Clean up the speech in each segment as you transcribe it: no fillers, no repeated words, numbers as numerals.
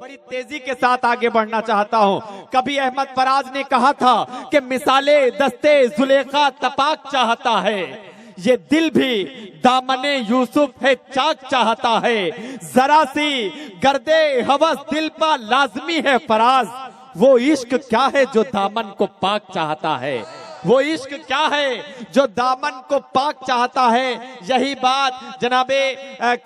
बड़ी तेजी के साथ आगे बढ़ना चाहता हूं। कभी अहमद फराज ने कहा था कि मिसाले दस्ते जुलेखा तपाक चाहता है, ये दिल भी दामने यूसुफ है चाक चाहता है। जरा सी गर्दे हवस दिल पर लाजमी है फराज, वो इश्क क्या है जो दामन को पाक चाहता है। वो इश्क क्या है जो दामन को पाक चाहता है। यही बात जनाबे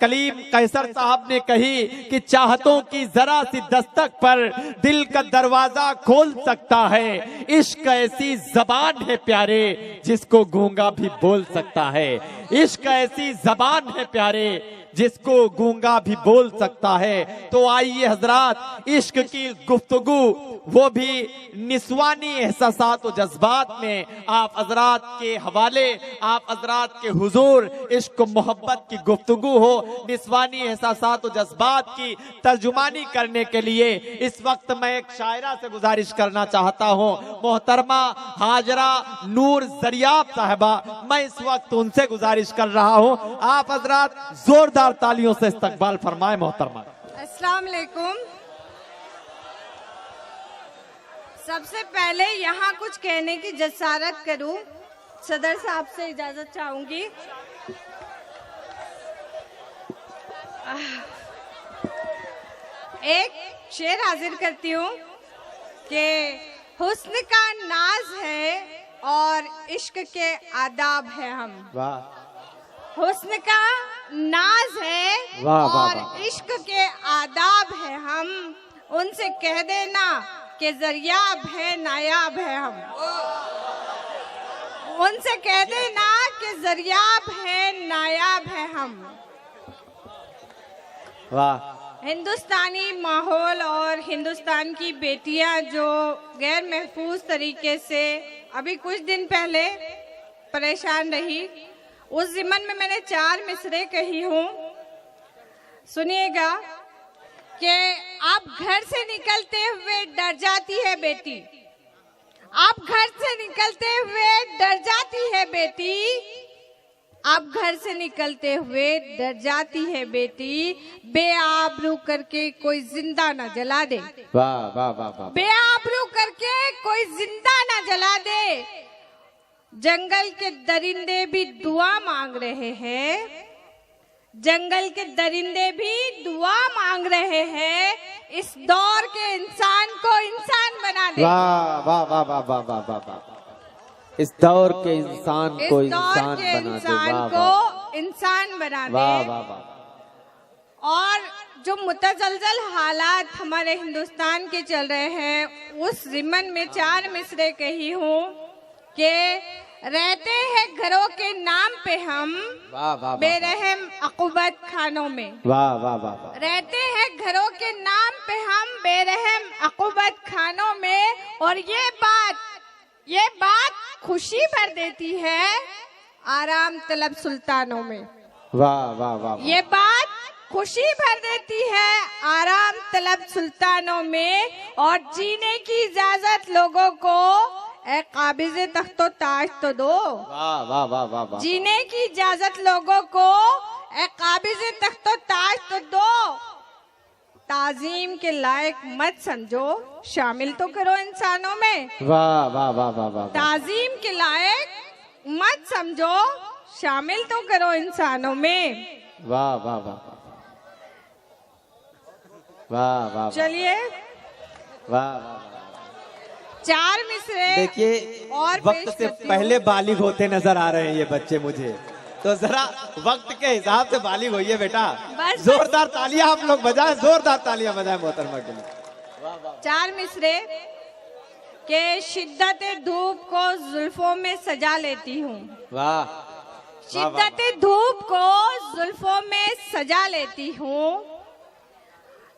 कलीम कैसर साहब ने कही कि चाहतों की जरा सी दस्तक पर दिल का दरवाजा खोल सकता है। इश्क ऐसी जबान है प्यारे जिसको गूंगा भी बोल सकता है। इश्क ऐसी जबान है प्यारे जिसको गूंगा भी बोल सकता है। तो आइए हजरात, इश्क की गुफ्तगू वो भी निस्वानी एहसासात और जज्बात में आप हजरात के हवाले, आप हजरात के हुजूर इश्क मोहब्बत की गुफ्तगू हो, निस्वानी एहसासात और जज्बात की तर्जुमानी करने के लिए इस वक्त मैं एक शायरा से गुजारिश करना चाहता हूँ। मोहतरमा हाजरा नूर जरियाब साहिबा, मैं इस वक्त उनसे गुजारिश कर रहा हूँ, आप हजरात जोरदार तालियों से इस्तकबाल फरमाए। मोहतरमा अस्सलाम वालेकुम। सबसे पहले यहाँ कुछ कहने की जसारत करूं, सदर साहब से इजाजत चाहूंगी। एक शेर हाजिर करती हूँ कि हुस्न का नाज है और इश्क के आदाब है हम। वाह। हुस्न का नाज है और इश्क के आदाब है हम, उनसे कह देना कि जरियाब है नायाब है हम। उनसे कह देना कि जरियाब है नायाब है हम। वाह। हिंदुस्तानी माहौल और हिंदुस्तान की बेटियां जो गैर महफूज तरीके से अभी कुछ दिन पहले परेशान रही, उस ज़िमन में मैंने 4 मिसरे कही हूँ। सुनिएगा कि आप घर से निकलते हुए डर जाती है बेटी, आप घर से निकलते हुए डर जाती है बेटी, आप घर से निकलते हुए डर जाती है बेटी, बेआबरू करके कोई जिंदा ना जला दे। वाह वाह वाह वाह। बेआबरू करके कोई जिंदा ना जला दे। जंगल के दरिंदे भी दुआ मांग रहे हैं, जंगल के दरिंदे भी दुआ मांग रहे हैं, इस दौर के इंसान को इंसान बना दे। वाह वाह वाह वाह वाह वाह वाह वाह। इस दौर के इंसान को इंसान बना दे। इंसान को इंसान बना दे। वाह वाह वाह। और जो मुतजलजल हालात हमारे हिंदुस्तान के चल रहे हैं, उस ज़िमन में 4 मिसरे कही हूँ कि रहते हैं घरों के नाम पे हम बेरहम अक़ुबत खानों में। वाह वाह वाह। रहते हैं घरों के नाम पे हम बेरहम अक़ुबत खानों में, और ये बात खुशी भर देती है आराम तलब सुल्तानों में। वाह वाह वाह। ये बात खुशी भर देती है आराम तलब सुल्तानों में, और जीने की इजाजत लोगों को ए काबिज़े तख्तो ताज तो दो। वाह वाह वाह वाह वाह। जीने की इजाजत लोगों को ए काबिज़े तख्तो ताज तो दो। ताजीम के लायक मत समझो, शामिल तो करो इंसानों में। वाह वाह वाह वाह वाह। ताजीम के लायक मत समझो, शामिल तो करो इंसानों में। वाह वाह वाह वाह वाह। चलिए वाह वाह। 4 मिसरे देखिए, और वक्त से पहले बालिग होते नजर आ रहे हैं ये बच्चे मुझे, तो जरा वक्त के हिसाब से बालिग होइए बेटा। जोरदार तालियां आप लोग बजाएं, जोरदार तालियां बजाएं मोहतरमा के लिए। 4 मिसरे के शिद्दत धूप को जुल्फों में सजा लेती हूँ। वाह। शिद्दत धूप को जुल्फों में सजा लेती हूँ,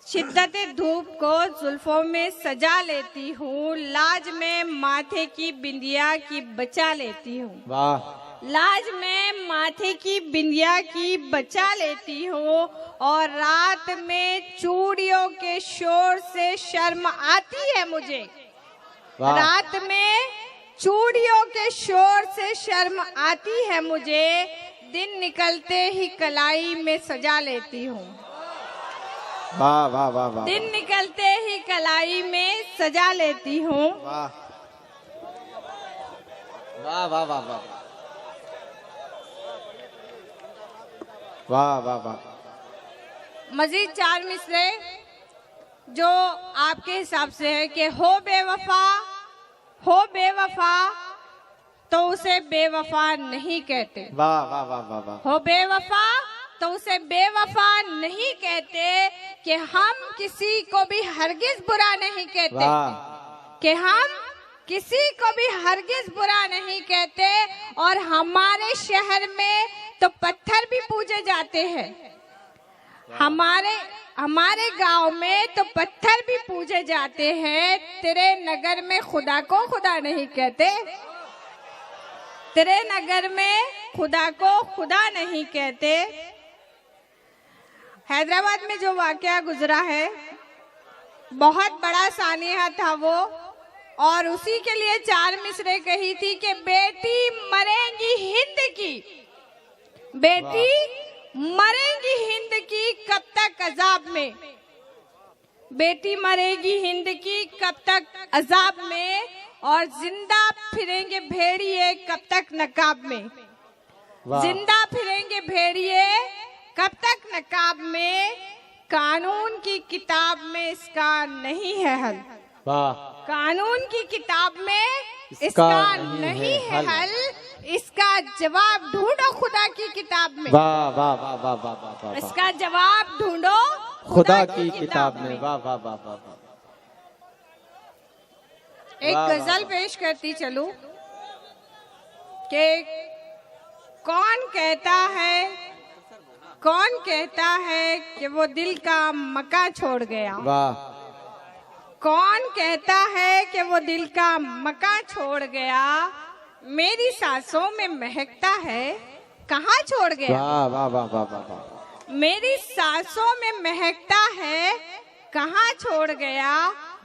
शिद्दत धूप को जुल्फों में सजा लेती हूँ, लाज में माथे की बिंदिया की बचा लेती हूँ। वाह। लाज में माथे की बिंदिया की बचा लेती हूँ, और रात में चूड़ियों के शोर से शर्म आती है मुझे। रात में चूड़ियों के शोर से शर्म आती है मुझे, दिन निकलते ही कलाई में सजा लेती हूँ। वाह वाह वाह वाह। दिन निकलते ही कलाई में सजा लेती हूँ। वाह वाह वाह वाह वाह वाह वाह वाह। मजीद 4 मिसरे जो आपके हिसाब से है कि हो बेवफा तो उसे बेवफा नहीं कहते। वाह वाह वाह वाह वाह। हो बेवफा तो उसे बेवफा नहीं कहते, कि हम किसी को भी हरगिज बुरा नहीं कहते, कि हम किसी को भी हरगिज बुरा नहीं कहते। और हमारे शहर में तो पत्थर भी पूजे जाते हैं, हमारे गांव में तो पत्थर भी पूजे जाते हैं। तेरे नगर में खुदा को खुदा नहीं कहते, तेरे नगर में खुदा को खुदा नहीं कहते। हैदराबाद में जो वाकया गुजरा है बहुत बड़ा सानिया था वो, और उसी के लिए 4 मिसरे कही थी कि बेटी मरेंगी हिंद की, बेटी मरेंगी हिंद की कब तक अजाब में, बेटी मरेगी हिंद की कब तक अजाब में, और जिंदा फिरेंगे भेड़िए कब तक नकाब में, जिंदा फिरेंगे भेड़िए कब तक नकाब में। कानून की किताब में इसका नहीं है हल, कानून की किताब में इसका नहीं है हल, इसका जवाब ढूंढो खुदा की किताब में। वाह वाह वाह वाह वाह वाह। इसका जवाब ढूंढो खुदा की किताब में। वाह वाह वाह वाह। एक गजल पेश करती चलूं कि कौन कहता है कि वो दिल का मका छोड़ गया। वाह। कौन कहता है कि वो दिल का मका छोड़ गया, मेरी सांसों में महकता है कहाँ छोड़ गया। वाह वाह वाह वाह वाह। मेरी सांसों में महकता है कहाँ छोड़ गया,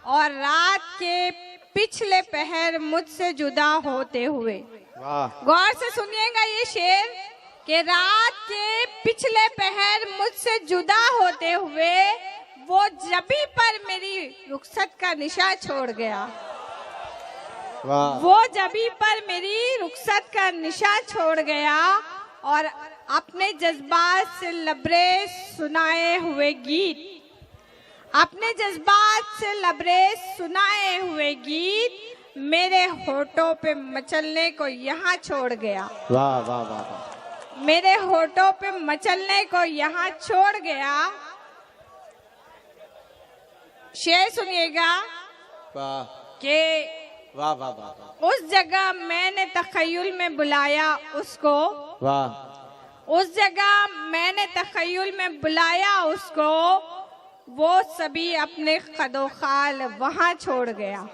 और रात के पिछले पहर मुझसे जुदा होते हुए। गौर से सुनिएगा ये शेर, कि रात के पिछले पहर मुझसे जुदा होते हुए वो जबी पर मेरी रुखसत का निशा छोड़ गया, वो जबी पर मेरी रुखसत का निशा छोड़ गया, और अपने जज्बात से लबरेज सुनाए हुए गीत, अपने जज्बात से लबरेज सुनाए हुए गीत मेरे होठों पे मचलने को यहाँ छोड़ गया। वाह वाह वाह। मेरे होठों पे मचलने को यहाँ छोड़ गया। शेर सुनिएगा कि वाह वाह वाह। उस जगह मैंने तखय्युल में बुलाया उसको, वाह। उस जगह मैंने तखय्युल में बुलाया उसको, वो सभी अपने खदोखाल वहाँ छोड़ गया।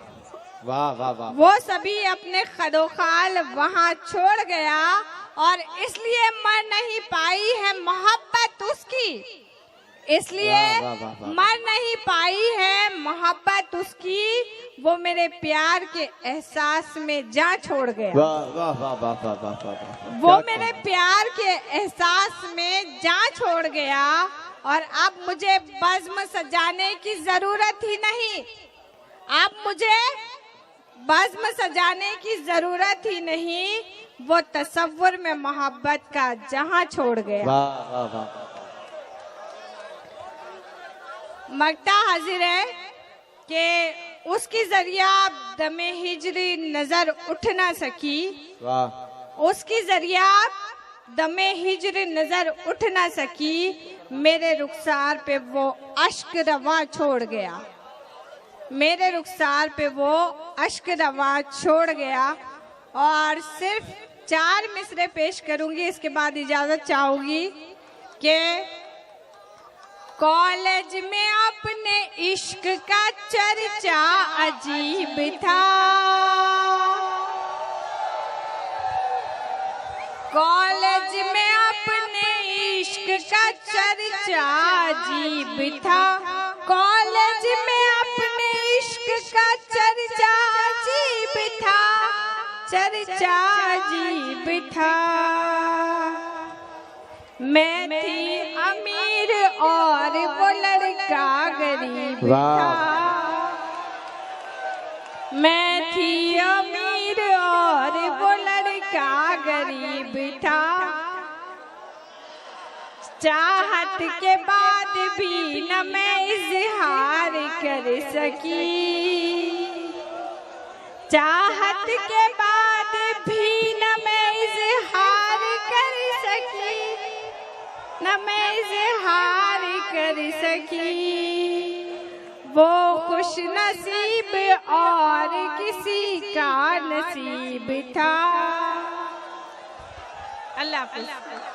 वाह वाह वाह। वो सभी अपने खदोखाल वहाँ छोड़ गया, और इसलिए मर नहीं पाई है मोहब्बत उसकी, इसलिए मर नहीं पाई है मोहब्बत उसकी, वो मेरे प्यार के एहसास में जा छोड़ गया। वाह वाह वाह वाह वाह वाह। वो मेरे प्यार के एहसास में जा छोड़ गया, और अब मुझे बज़्म सजाने की जरूरत ही नहीं, अब मुझे बज़्म सजाने की जरूरत ही नहीं, वो तसव्वुर में मोहब्बत का जहां छोड़ गया। वाह वाह वाह। मगता हाजिर है कि उसकी जरिया दमे हिजरी नजर उठ ना सकी, वाह। उसकी जरिया दमे हिजरी नजर उठ ना सकी, मेरे रुखसार पे वो अश्क रवा छोड़ गया, मेरे रुखसार पे वो अश्क रवा छोड़ गया। और सिर्फ 4 मिसरे पेश करूंगी, इसके बाद इजाजत चाहूंगी कि कॉलेज में अपने इश्क का चर्चा अजीब था, कॉलेज में अपने इश्क का चर्चा अजीब था, कॉलेज में अपने इश्क का चर्चा अजीब था, चर्चा अजीब था। मैं थी अमीर और वो लड़का था। मैं थी अमीर और वो लड़का गरीब था। चाहत के बाद भी न मैं इजहार कर सकी। चाहत के बाद भी न मैं इजहार कर सकी, न मैं इजहार कर सकी। वो खुश नसीब और किसी का नसीब था। अल्लाह हाफ़िज़।